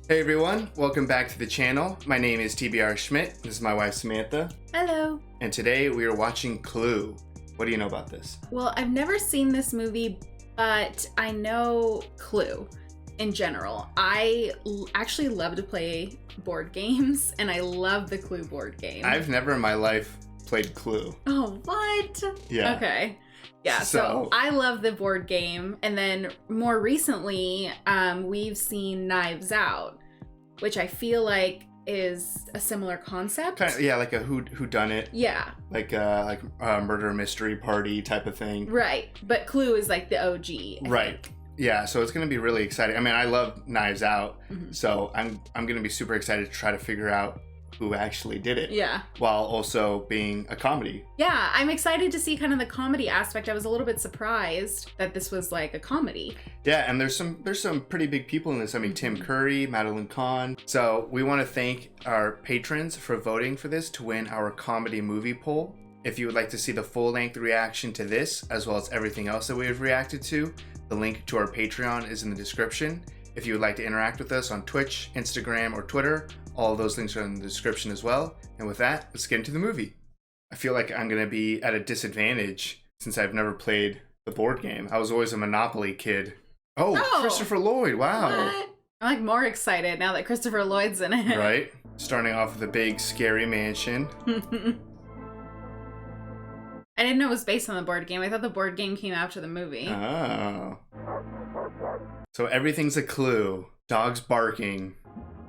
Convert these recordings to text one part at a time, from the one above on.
Hey everyone, welcome back to the channel. My name is TBR Schmitt. This is my wife Samantha. Hello. And today we are watching Clue. What do you know about this? Well, I've never seen this movie, but I know Clue in general. I actually love to play board games, and I love the Clue board game. I've never in my life played Clue. Oh, what? Yeah. Okay. Yeah, so I love the board game, and then more recently, we've seen Knives Out, which I feel like is a similar concept. Kind of, yeah, like a whodunit. Yeah. Like a murder mystery party type of thing. Right, but Clue is like the OG. I think. Yeah, so it's gonna be really exciting. I mean, I love Knives Out, so I'm gonna be super excited to try to figure out who actually did it. Yeah. While also being a comedy. Yeah, I'm excited to see kind of the comedy aspect. I was a little bit surprised that this was like a comedy. Yeah, and there's some pretty big people in this. I mean, Tim Curry, Madeline Kahn. So we want to thank our patrons for voting for this to win our comedy movie poll. If you would like to see the full-length reaction to this, as well as everything else that we have reacted to, the link to our Patreon is in the description. If you would like to interact with us on Twitch, Instagram, or Twitter, all of those links are in the description as well. And with that, let's get into the movie. I feel like I'm going to be at a disadvantage since I've never played the board game. I was always a Monopoly kid. Oh, Christopher Lloyd, wow. What? I'm like more excited now that Christopher Lloyd's in it. Right? Starting off with a big, scary mansion. I didn't know it was based on the board game. I thought the board game came after the movie. Oh. So everything's a clue. Dogs barking.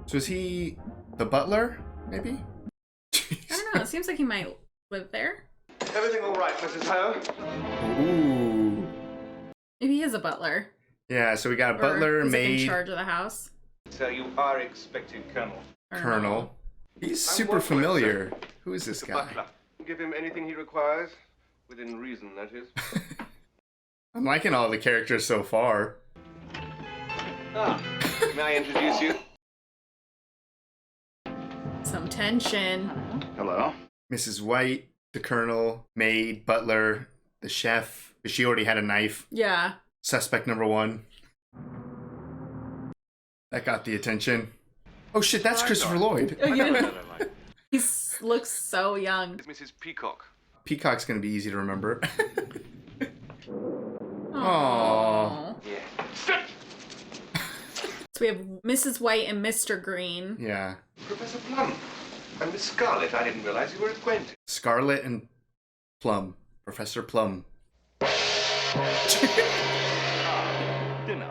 So is he the butler, maybe? I don't know. It seems like he might live there. Everything all right, Mrs. Ho? Ooh. Maybe he is a butler. Yeah, so we got a butler, maid. In charge of the house. So you are expecting Colonel. Colonel. He's super familiar. Who is this guy? Butler. Give him anything he requires. Within reason, that is. I'm liking all the characters so far. Ah, may I introduce you? Some tension. Hello. Mrs. White, the Colonel, maid, butler, the chef. She already had a knife. Yeah. Suspect number one. That got the attention. Oh shit, that's Christopher Lloyd. He looks so young. It's Mrs. Peacock. Peacock's gonna be easy to remember. Aww. Yeah. So we have Mrs. White and Mr. Green. Yeah. Professor Plum. And Miss Scarlet, I didn't realize you were acquainted. Scarlet and Plum. Professor Plum. Dinner.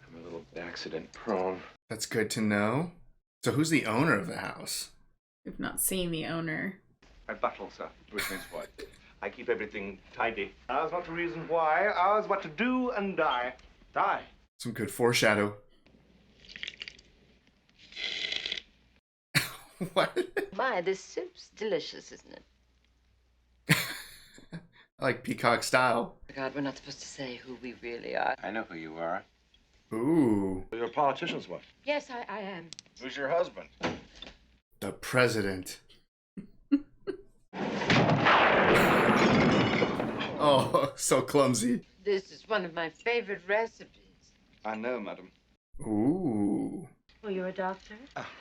I'm a little accident prone. That's good to know. So who's the owner of the house? We've not seen the owner. I battle, sir, with Miss White. I keep everything tidy. Ours not to reason why, ours what to do and die. Die. Some good foreshadow. What? My, this soup's delicious, isn't it? I like Peacock style. God, we're not supposed to say who we really are. I know who you are. Ooh. You're a politician's wife. Yes, I am. Who's your husband? The president. Oh, so clumsy. This is one of my favorite recipes. I know, madam. Ooh. Oh, you're a doctor?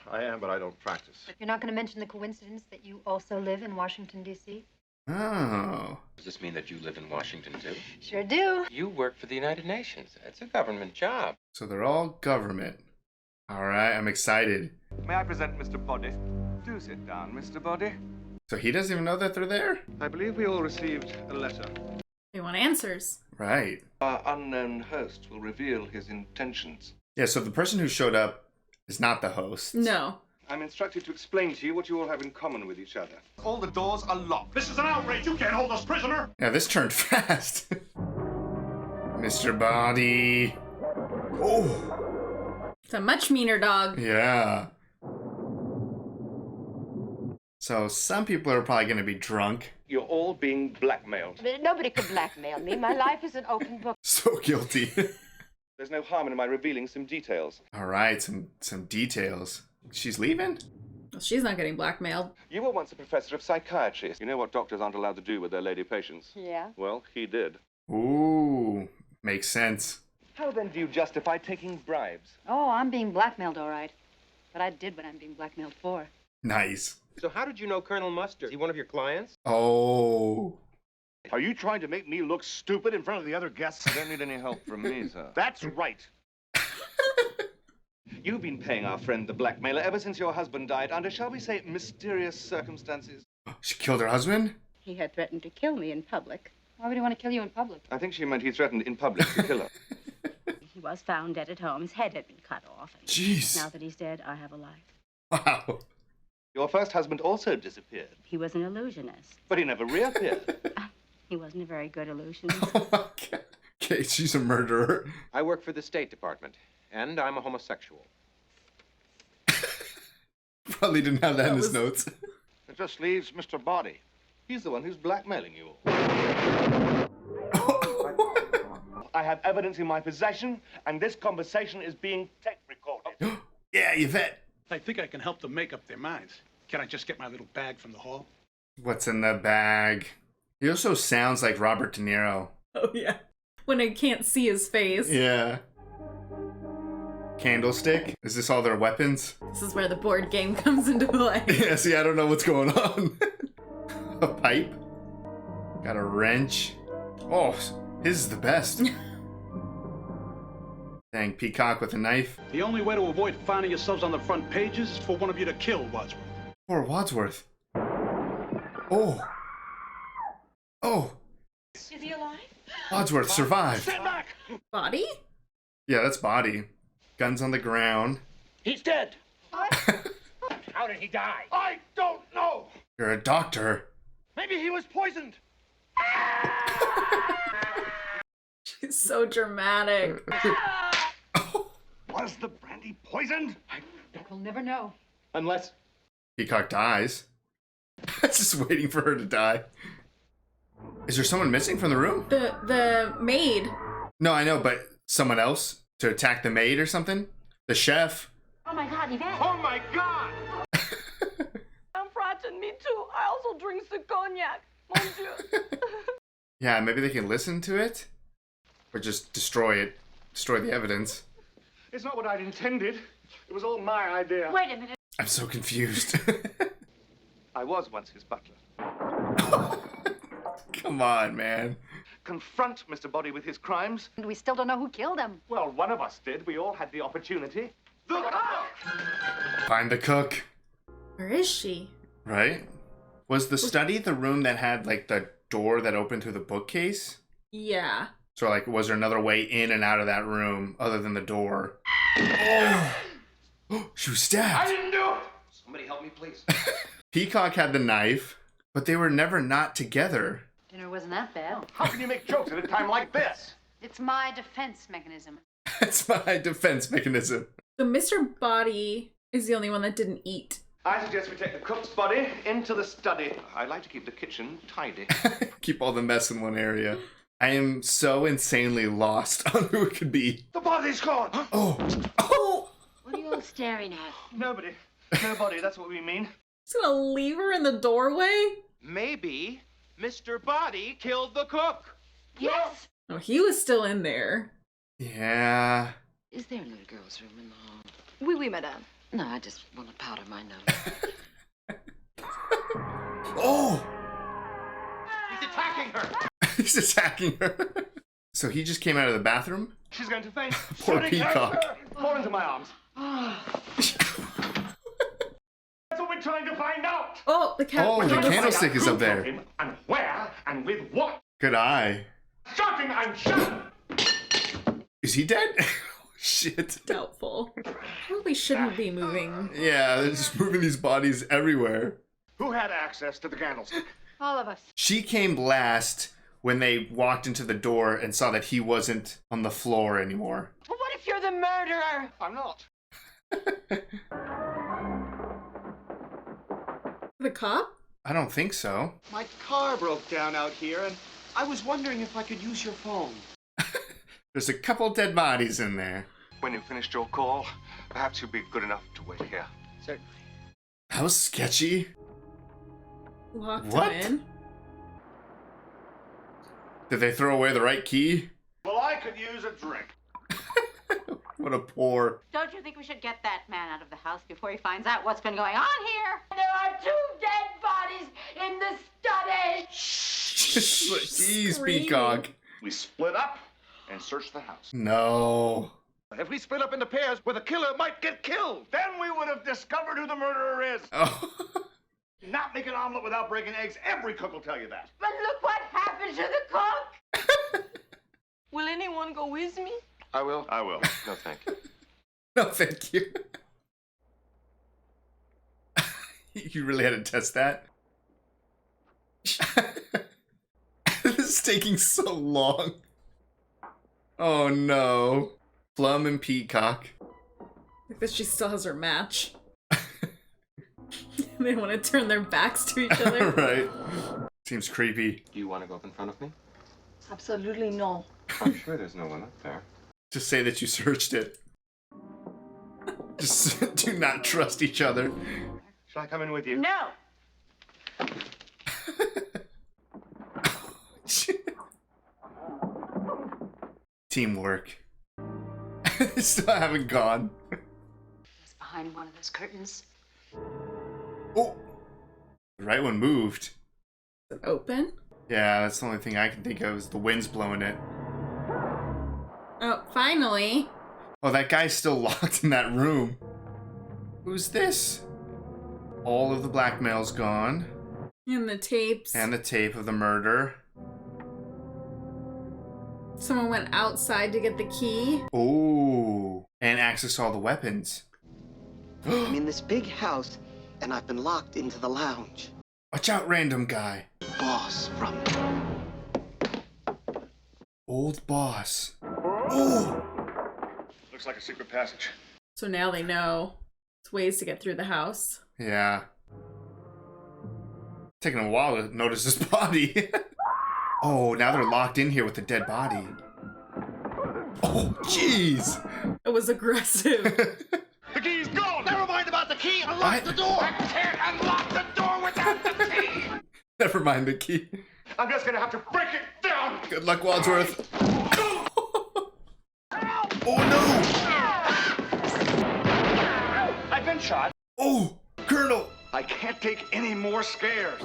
I am, but I don't practice. But you're not going to mention the coincidence that you also live in Washington, D.C.? Oh. Does this mean that you live in Washington, too? Sure do. You work for the United Nations. It's a government job. So they're all government. All right, I'm excited. May I present Mr. Boddy? Do sit down, Mr. Boddy. So he doesn't even know that they're there? I believe we all received a letter. They want answers. Right. Our unknown host will reveal his intentions. Yeah, so the person who showed up is not the host. No. I'm instructed to explain to you what you all have in common with each other. All the doors are locked. This is an outrage! You can't hold us prisoner! Yeah, this turned fast. Mr. Boddy. Oh. It's a much meaner dog. Yeah. So some people are probably going to be drunk. You're all being blackmailed. But nobody could blackmail me. My life is an open book. So guilty. There's no harm in my revealing some details. All right, some details. She's leaving? Well, she's not getting blackmailed. You were once a professor of psychiatry. You know what doctors aren't allowed to do with their lady patients? Yeah? Well, he did. Ooh, makes sense. How then do you justify taking bribes? Oh, I'm being blackmailed, all right. what I did what I'm being blackmailed for. Nice. So how did you know Colonel Mustard? Is he one of your clients? Oh. Are you trying to make me look stupid in front of the other guests? You don't need any help from me, sir. That's right. You've been paying our friend the blackmailer ever since your husband died under, shall we say, mysterious circumstances. She killed her husband? He had threatened to kill me in public. Why would he want to kill you in public? I think she meant he threatened in public to kill her. He was found dead at home. His head had been cut off. And Jeez. now that he's dead, I have a life. Wow. Your first husband also disappeared, He was an illusionist. but he never reappeared. He wasn't a very good illusionist. Okay. Okay, she's a murderer. I work for the State Department, and I'm a homosexual. Probably didn't have that in his notes. It just leaves Mr. Boddy. He's the one who's blackmailing you all. I have evidence in my possession, and this conversation is being tape recorded. Yeah, Yvette. I think I can help them make up their minds. Can I just get my little bag from the hall? What's in the bag? He also sounds like Robert De Niro. Oh, yeah. When I can't see his face. Yeah. Candlestick? Is this all their weapons? This is where the board game comes into play. Yeah, see, I don't know what's going on. A pipe? Got a wrench. Oh, his is the best. Dang, Peacock with a knife. The only way to avoid finding yourselves on the front pages is for one of you to kill Wadsworth. Poor Wadsworth. Oh. Oh. Is he alive? Wadsworth survived. Stand back! Body? Yeah, that's Boddy. Guns on the ground. He's dead. How did he die? I don't know. You're a doctor. Maybe he was poisoned. She's so dramatic. Was the brandy poisoned? We'll never know. Unless... Peacock dies. Just waiting for her to die. Is there someone missing from the room? The maid. No, I know, but someone else to attack the maid or something? The chef? Oh my God, Yvette! Oh my God! I'm frightened, me too. I also drink the cognac. Mon Dieu. Yeah, maybe they can listen to it? Or just destroy it. Destroy the evidence. It's not what I'd intended. It was all my idea. Wait a minute. I'm so confused. I was once his butler. Come on, man. Confront Mr. Boddy with his crimes. And we still don't know who killed him. Well, one of us did. We all had the opportunity. The cook! Find the cook. Where is she? Right? Was the study the room that had, like, the door that opened through the bookcase? Yeah. So, like, was there another way in and out of that room other than the door? Oh! She was stabbed! I didn't do it! Somebody help me, please. Peacock had the knife, but they were never not together. Dinner wasn't that bad. How can you make jokes at a time like this? It's my defense mechanism. That's my defense mechanism. So Mr. Body is the only one that didn't eat. I suggest we take the cook's body into the study. I'd like to keep the kitchen tidy. Keep all the mess in one area. I am so insanely lost on who it could be. The body's gone! Oh! Oh! What are you all staring at? Nobody. Nobody, that's what we mean. He's gonna leave her in the doorway? Maybe Mr. Boddy killed the cook. Yes! Oh, he was still in there. Yeah. Is there a little girl's room in the hall? Oui, oui, madame. No, I just want to powder my nose. Oh! He's attacking her! He's attacking her. So he just came out of the bathroom? She's going to faint. Poor Shooting Peacock. her. Fall into my arms. That's what we're trying to find out. Oh, the cat. Oh, the Trying to find candlestick out is who up there. killed him And where and with what? Good eye. Shouting and shouting. Is he dead? Oh, shit. Doubtful. Probably shouldn't be moving. Yeah, they're just moving these bodies everywhere. Who had access to the candlestick? All of us. She came last when they walked into the door and saw that he wasn't on the floor anymore. Well, what if you're the murderer? I'm not. The cop? I don't think so. My car broke down out here, and I was wondering if I could use your phone. There's a couple dead bodies in there. When you finished your call, perhaps you'd be good enough to wait here. Certainly. That was sketchy. Locked What? him in. Did they throw away the right key? Well, I could use a drink. What a poor. Don't you think we should get that man out of the house before he finds out what's been going on here? There are 2 dead bodies in the study. Jeez, Screaming. Peacock. We split up and searched the house. No. If we split up into pairs where the killer might get killed, then we would have discovered who the murderer is. Oh. Not make an omelet without breaking eggs. Every cook will tell you that. But look what happened to the cook. Will anyone go with me? I will. I will. No, thank you. No, thank you. You really had to test that? This is taking so long. Oh no. Plum and Peacock. Like that she still has her match. They want to turn their backs to each other. Right. Seems creepy. Do you want to go up in front of me? Absolutely no. I'm sure there's no one up there. Just say that you searched it. Just do not trust each other. Shall I come in with you? No. Teamwork. They still haven't gone. It's behind one of those curtains. Oh! The right one moved. Is it open? Yeah, that's the only thing I can think of is the wind's blowing it. Oh, finally. Oh, that guy's still locked in that room. Who's this? All of the blackmail's gone. And the tapes. And the tape of the murder. Someone went outside to get the key. Oh, and access all the weapons. I'm in this big house, and I've been locked into the lounge. Watch out, random guy. Boss from... Old boss. Oh! Looks like a secret passage. So now they know it's ways to get through the house. Yeah. Taking a while to notice this body. Oh, now they're locked in here with the dead body. Oh, jeez. It was aggressive. The key's gone! Never mind about the key! Unlock the door! I can't unlock the door without the key! Never mind the key. I'm just gonna have to break it down! Good luck, Wadsworth. Oh, no! I've been shot. Oh, Colonel! I can't take any more scares.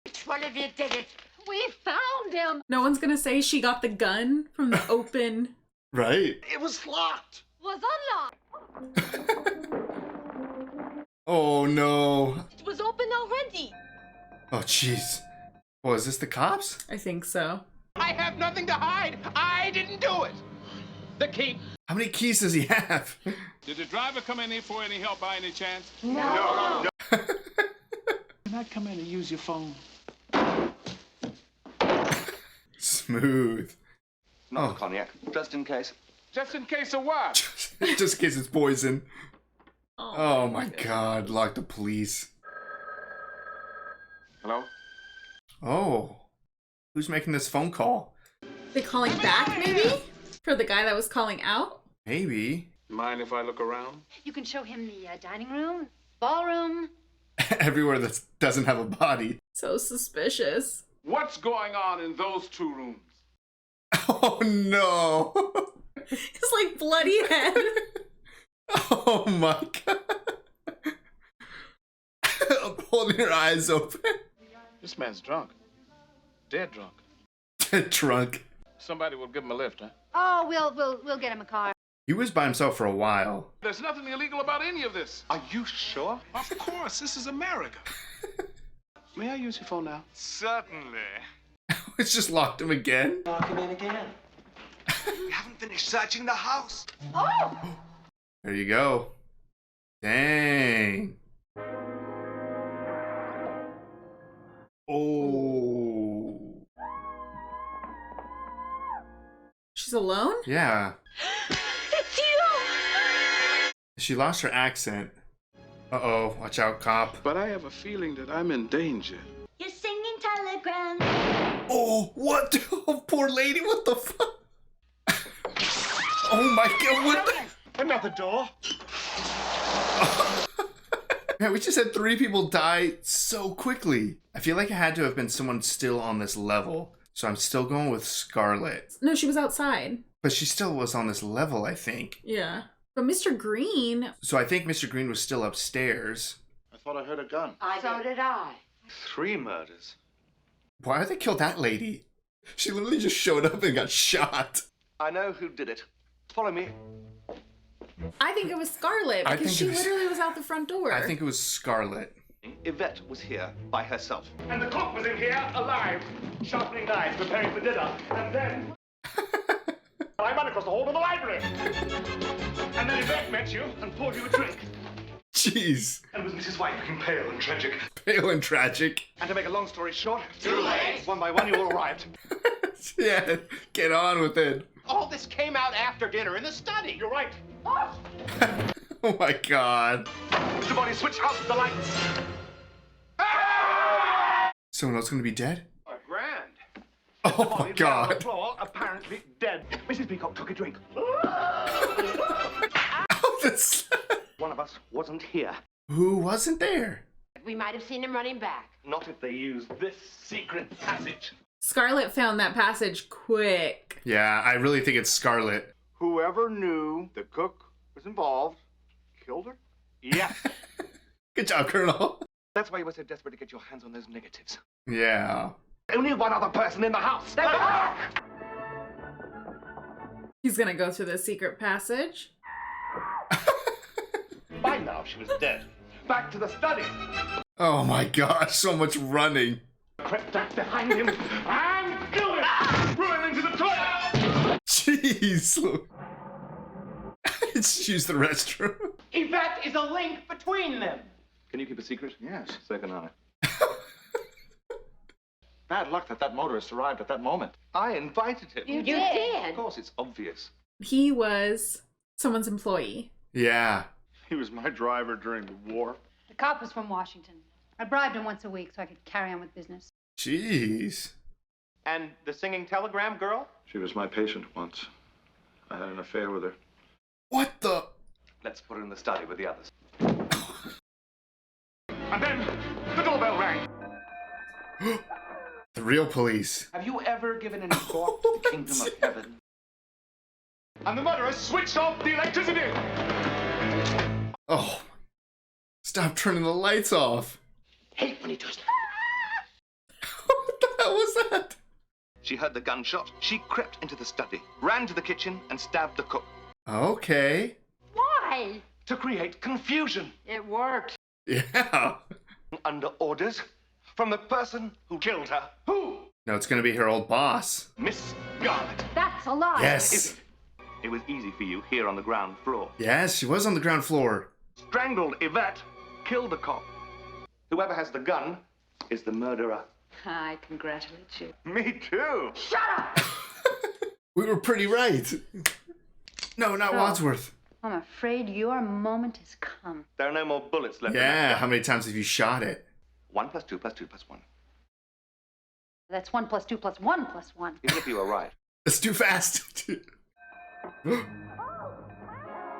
Which one of you did it? We found him. No one's gonna say she got the gun from the open. Right. It was locked. Was unlocked. Oh, no. It was open already. Oh, jeez. Oh, is this the cops? I think so. I have nothing to hide. I didn't do it. The key. How many keys does he have? Did the driver come in here for any help by any chance? No. Can I come in and use your phone? Smooth. No cognac, just in case. Just in case of what? Just in case it's poison. Oh my god, lock the police. Hello? Oh. Who's making this phone call? They calling back, maybe? For the guy that was calling out? Maybe. Mind if I look around? You can show him the dining room, ballroom. Everywhere that doesn't have a body. So suspicious. What's going on in those 2 rooms? Oh no. It's like bloody head. Oh my god. I'm holding your eyes open. This man's drunk. Dead drunk. Drunk. Somebody will give him a lift, huh? Oh, we'll get him a car. He was by himself for a while. There's nothing illegal about any of this. Are you sure? Of course, this is America. May I use your phone now? Certainly. It's just locked him again. Lock him in again. We haven't finished searching the house. Oh! There you go. Dang. Oh. She's alone? Yeah. It's you! She lost her accent. Uh-oh. Watch out, cop. But I have a feeling that I'm in danger. You're singing telegram. Oh, what? Oh, poor lady. What the fuck? Oh my god. What the? Another door. Man, we just had 3 people die so quickly. I feel like it had to have been someone still on this level. So I'm still going with Scarlet. No, she was outside. But she still was on this level, I think. Yeah. But Mr. Green... So I think Mr. Green was still upstairs. I thought I heard a gun. So did I. 3 murders. Why did they kill that lady? She literally just showed up and got shot. I know who did it. Follow me. I think it was Scarlet because she literally was out the front door. I think it was Scarlet. Yvette was here by herself. And the cook was in here, alive, sharpening knives, preparing for dinner. And then... I ran across the hall to the library. And then Yvette met you and poured you a drink. Jeez. And was Mrs. White looking pale and tragic. Pale and tragic. And to make a long story short, Too late. one by one you all arrived. Yeah, get on with it. All this came out after dinner in the study. You're right. Oh my god. Mr. Boddy, switch out the lights. Someone else gonna be dead? Grand. Oh my god. On the floor, apparently dead. Mrs. Peacock took a drink. One of us wasn't here. Who wasn't there? We might have seen him running back. Not if they used this secret passage. Scarlet found that passage quick. Yeah, I really think it's Scarlet. Whoever knew the cook was involved killed her? Yeah. Good job, Colonel. That's why you were so desperate to get your hands on those negatives. Yeah. Only one other person in the house. He's gonna go through the secret passage. By now she was dead. Back to the study. Oh my gosh, so much running. Crept back behind him and killed him. Ran into the toilet. Jeez. Just use the restroom. Yvette is a link between them. Can you keep a secret? Yes. So can I. Bad luck that motorist arrived at that moment. I invited him. You did. Of course, it's obvious. He was someone's employee. Yeah. He was my driver during the war. The cop was from Washington. I bribed him once a week so I could carry on with business. Jeez. And the singing telegram girl? She was my patient once. I had an affair with her. What the? Let's put her in the study with the others. And then the doorbell rang. The real police. Have you ever given any thought to the kingdom of heaven? And the murderer switched off the electricity. Oh. Stop turning the lights off. Hate when he does that. What the hell was that? She heard the gunshot. She crept into the study, ran to the kitchen, and stabbed the cook. Okay. Why? To create confusion. It worked. Yeah. Under orders from the person who killed her. Who? No, it's gonna be her old boss. Miss Garnett. That's a lie. Yes. Is it? It was easy for you here on the ground floor. Yes, she was on the ground floor. Strangled Yvette, killed the cop. Whoever has the gun is the murderer. I congratulate you. Me too. Shut up! We were pretty right. No, not Wadsworth. I'm afraid your moment has come. There are no more bullets left. Yeah, in how many times have you shot it? 1 + 2 + 2 + 1. That's 1 + 2 + 1 + 1. Even if you were right. It's too fast.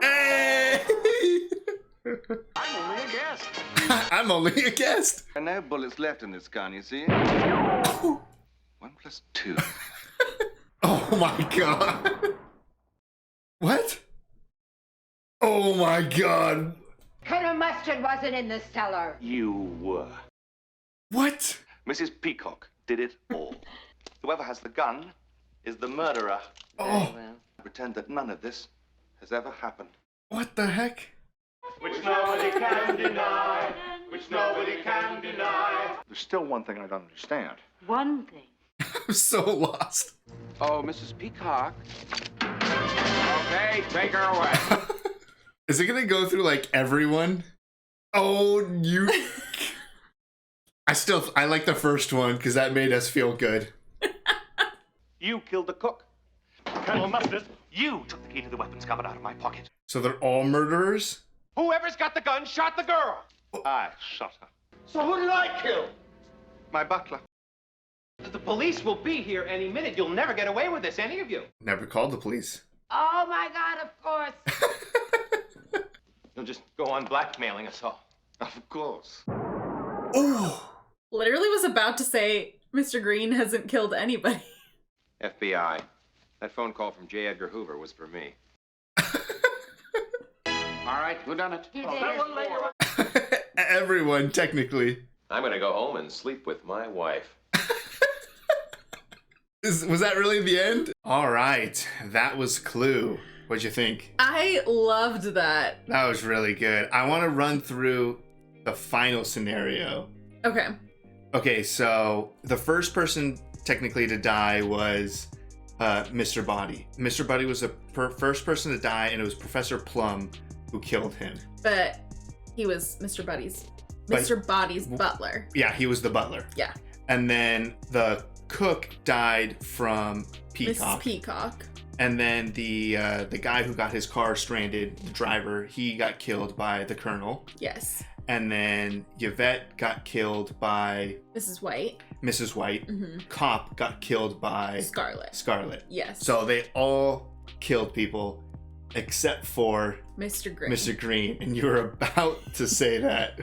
Hey! I'm only a guest. I'm only a guest. There are no bullets left in this gun, you see. 1 + 2. Oh my god. What? Oh my god. Colonel Mustard wasn't in the cellar. You were. What? Mrs. Peacock did it all. Whoever has the gun is the murderer. Oh. Well, pretend that none of this has ever happened. What the heck? Which nobody can deny. Which nobody can deny. There's still one thing I don't understand. One thing. I'm so lost. Oh, Mrs. Peacock. Okay, take her away. Is it gonna go through like everyone? Oh, you. I like the first one because that made us feel good. You killed the cook. Colonel Mustard, you took the key to the weapons cupboard out of my pocket. So they're all murderers? Whoever's got the gun shot the girl. I shot her. So who did I kill? My butler. The police will be here any minute. You'll never get away with this, any of you. Never called the police. Oh my God, of course. You'll just go on blackmailing us all. Of course. Oh. Literally was about to say, Mr. Green hasn't killed anybody. FBI. That phone call from J. Edgar Hoover was for me. All right, who done it? You Oh, did. that one lady. Everyone, technically. I'm gonna go home and sleep with my wife. Was that really the end? All right, that was Clue. What'd you think? I loved that. That was really good. I want to run through the final scenario. Okay. Okay, so the first person technically to die was Mr. Boddy. Mr. Boddy was the first person to die, and it was Professor Plum who killed him. But he was Mr. Boddy's butler. Yeah, he was the butler. Yeah. And then the cook died from Peacock. Mrs. Peacock. And then the guy who got his car stranded, the driver, he got killed by the colonel. Yes. And then Yvette got killed by Mrs. White. Mrs. White. Mm-hmm. Cop got killed by Scarlet. Yes. So they all killed people except for Mr. Green. Mr. Green. And you were about to say that.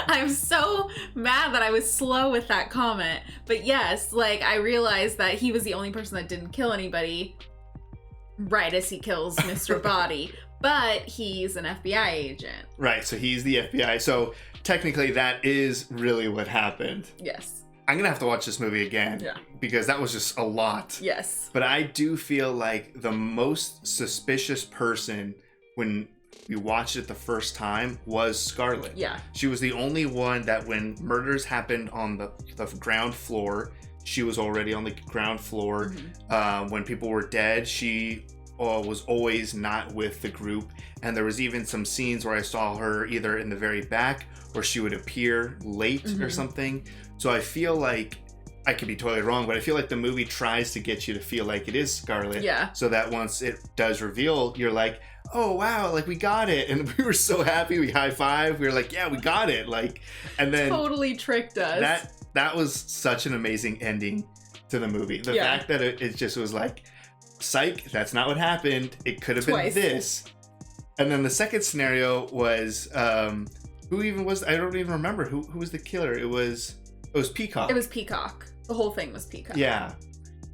I'm so mad that I was slow with that comment. But yes, like I realized that he was the only person that didn't kill anybody right as he kills Mr. Boddy. But he's an FBI agent. Right, so he's the FBI. So technically that is really what happened. Yes. I'm going to have to watch this movie again. Yeah. Because that was just a lot. Yes. But I do feel like the most suspicious person when we watched it the first time was Scarlet. Yeah. She was the only one that when murders happened on the ground floor, she was already on the ground floor. Mm-hmm. When people were dead, she was always not with the group. And there was even some scenes where I saw her either in the very back or she would appear late or something. So I feel like, I could be totally wrong, but I feel like the movie tries to get you to feel like it is Scarlet. Yeah. So that once it does reveal, you're like, oh wow, like we got it. And we were so happy, we high-fived. We were like, yeah, we got it. Like, and then totally tricked us. That was such an amazing ending to the movie. The fact that it just was like, psych, that's not what happened. It could have been this. And then the second scenario was, who even was, I don't even remember who was the killer. It was Peacock. It was Peacock. The whole thing was Peacock. Yeah.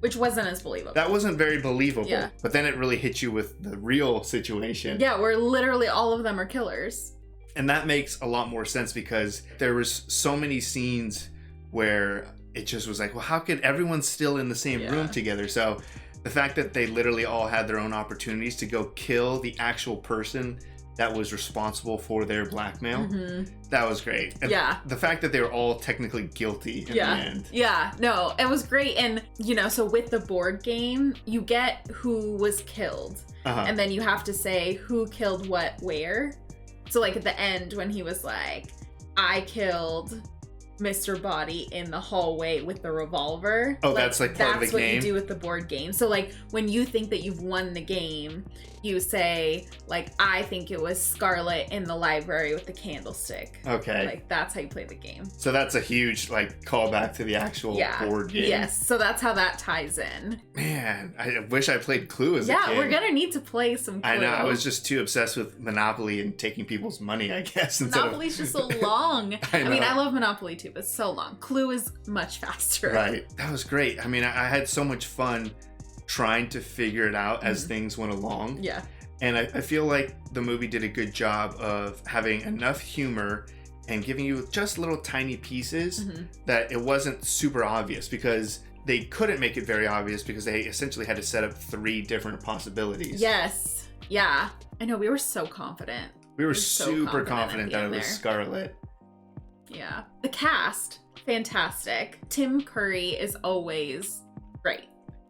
Which wasn't as believable. That wasn't very believable. Yeah. But then it really hit you with the real situation. Yeah, where literally all of them are killers. And that makes a lot more sense because there was so many scenes where it just was like, well, how could everyone still in the same room together? So the fact that they literally all had their own opportunities to go kill the actual person that was responsible for their blackmail, that was great. And the fact that they were all technically guilty in the end. Yeah, no, it was great. And, you know, so with the board game, you get who was killed. And then you have to say who killed what where. So, like, at the end when he was like, I killed Mr. Boddy in the hallway with the revolver. Oh, that's like part of the game? That's what you do with the board game. So, like, when you think that you've won the game, you say, like, I think it was Scarlet in the library with the candlestick. Okay. Like, that's how you play the game. So that's a huge, like, callback to the actual board game. Yes, so that's how that ties in. Man, I wish I played Clue as a kid. Yeah, we're gonna need to play some Clue. I know, I was just too obsessed with Monopoly and taking people's money, I guess. Monopoly's just so long. I mean, I love Monopoly too, but it's so long. Clue is much faster. Right, that was great. I mean, I had so much fun trying to figure it out as things went along. Yeah. And I feel like the movie did a good job of having enough humor and giving you just little tiny pieces that it wasn't super obvious, because they couldn't make it very obvious because they essentially had to set up 3 different possibilities. Yes. Yeah. I know, we were so confident. We were super confident that it was Scarlet. Yeah. The cast, fantastic. Tim Curry is always great.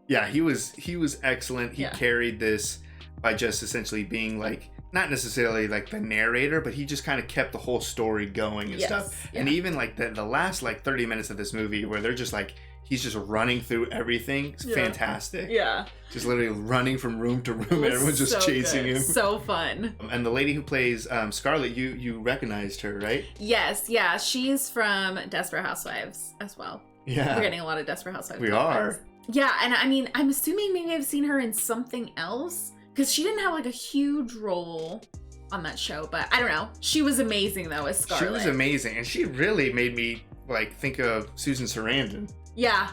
Yeah, he was excellent. He carried this by just essentially being like, not necessarily like the narrator, but he just kind of kept the whole story going and stuff. Yeah. And even like the last like 30 minutes of this movie where they're just like, he's just running through everything. It's fantastic. Yeah. Just literally running from room to room and everyone's just chasing him. So fun. And the lady who plays Scarlet, you recognized her, right? Yes, yeah. She's from Desperate Housewives as well. Yeah. We're getting a lot of Desperate Housewives. We are. Yeah, and I mean, I'm assuming maybe I've seen her in something else, because she didn't have like a huge role on that show, but I don't know. She was amazing though as Scarlet. She was amazing, and she really made me like think of Susan Sarandon. Yeah.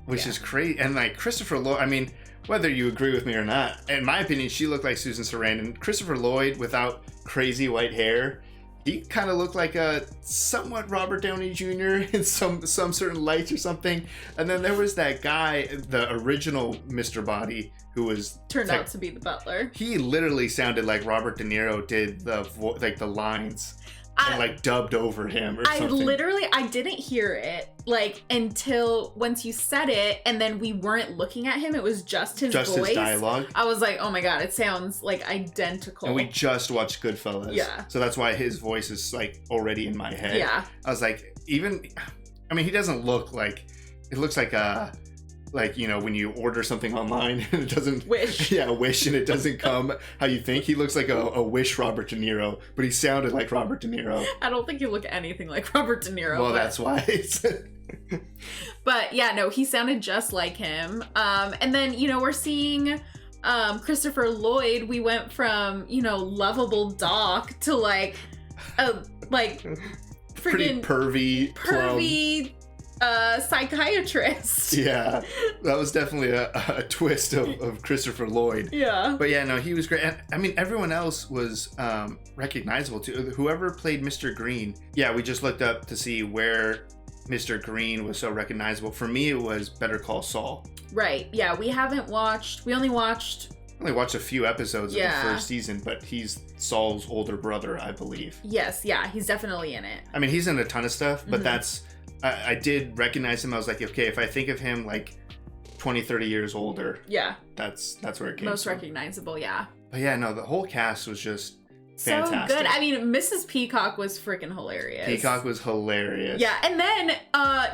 Which is crazy. And like Christopher Lloyd, I mean, whether you agree with me or not, in my opinion, she looked like Susan Sarandon. Christopher Lloyd without crazy white hair, he kind of looked like a somewhat Robert Downey Jr. in some certain lights or something. And then there was that guy, the original Mr. Boddy, who was turned out to be the butler. He literally sounded like Robert De Niro did the lines. And like dubbed over him or something. I didn't hear it like until once you said it, and then we weren't looking at him. It was just his voice. His dialogue. I was like, oh my God, it sounds like identical. And we just watched Goodfellas. Yeah. So that's why his voice is like already in my head. Yeah. I was like, he doesn't look like, it looks like like, you know, when you order something online and it doesn't Wish. Yeah, Wish, and it doesn't come how you think. He looks like a Wish Robert De Niro, but he sounded like Robert De Niro. I don't think you look anything like Robert De Niro. Well, that's why. But yeah, no, he sounded just like him. And then, you know, we're seeing Christopher Lloyd. We went from, you know, lovable doc to like freaking pretty pervy psychiatrist. Yeah, that was definitely a twist of Christopher Lloyd. Yeah. But yeah, no, he was great. And I mean, everyone else was recognizable too. Whoever played Mr. Green, yeah, we just looked up to see where Mr. Green was so recognizable. For me, it was Better Call Saul. Right. Yeah, we only watched a few episodes of the first season, but he's Saul's older brother, I believe. Yes, yeah, he's definitely in it. I mean, he's in a ton of stuff, but that's... I did recognize him. I was like, okay, if I think of him like 20, 30 years older, that's where it came most from. recognizable, yeah. But yeah, no, the whole cast was just fantastic. So good. I mean, Mrs. Peacock was freaking hilarious. Peacock was hilarious. Yeah, and then,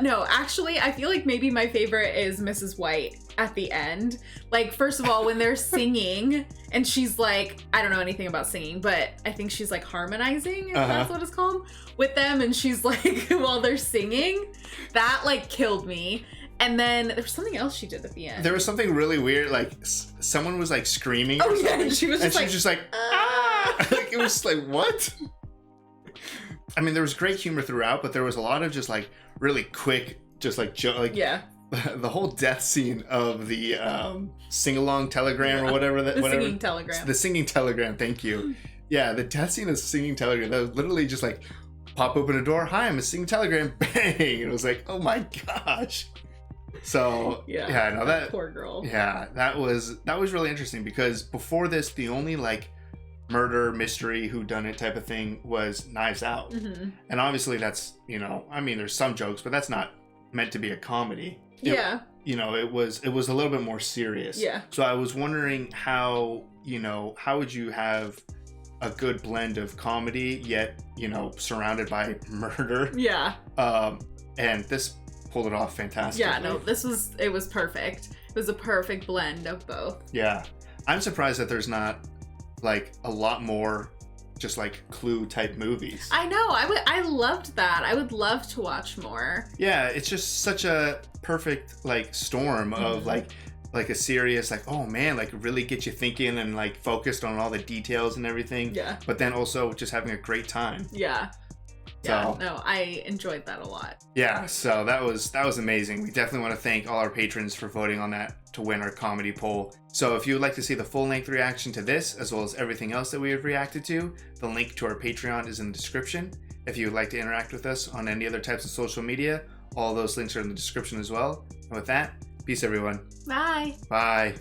no, actually, I feel like maybe my favorite is Mrs. White at the end. Like, first of all, when they're singing, and she's like, I don't know anything about singing, but I think she's like harmonizing, if that's what it's called, with them, and she's like, while they're singing, that like killed me. And then there was something else she did at the end. There was something really weird, like someone was like screaming or something. Yeah, and she was just like, ah! Like, it was like, what? I mean, there was great humor throughout, but there was a lot of just like really quick, just like yeah. The whole death scene of the sing-along telegram or whatever. Singing telegram. The singing telegram, thank you. Yeah, the death scene of singing telegram, that was literally just like, pop open a door, hi, I'm a singing telegram, bang! And it was like, oh my gosh. So, that poor girl. Yeah, that was really interesting because before this, the only like murder, mystery, whodunit type of thing was Knives Out. Mm-hmm. And obviously that's, you know, I mean, there's some jokes, but that's not meant to be a comedy. It was a little bit more serious. Yeah. So I was wondering how would you have a good blend of comedy yet, you know, surrounded by murder? Yeah. And this pulled it off fantastically. Yeah, no, it was perfect. It was a perfect blend of both. Yeah. I'm surprised that there's not like a lot more just like Clue type movies. I know. I loved that. I would love to watch more. Yeah, it's just such a perfect like storm of like a serious like, oh man, like really get you thinking and like focused on all the details and everything. Yeah. But then also just having a great time. Yeah. Yeah, no, I enjoyed that a lot. Yeah, so that was amazing. We definitely want to thank all our patrons for voting on that to win our comedy poll. So if you would like to see the full-length reaction to this, as well as everything else that we have reacted to, the link to our Patreon is in the description. If you would like to interact with us on any other types of social media, all those links are in the description as well. And with that, peace everyone. Bye. Bye.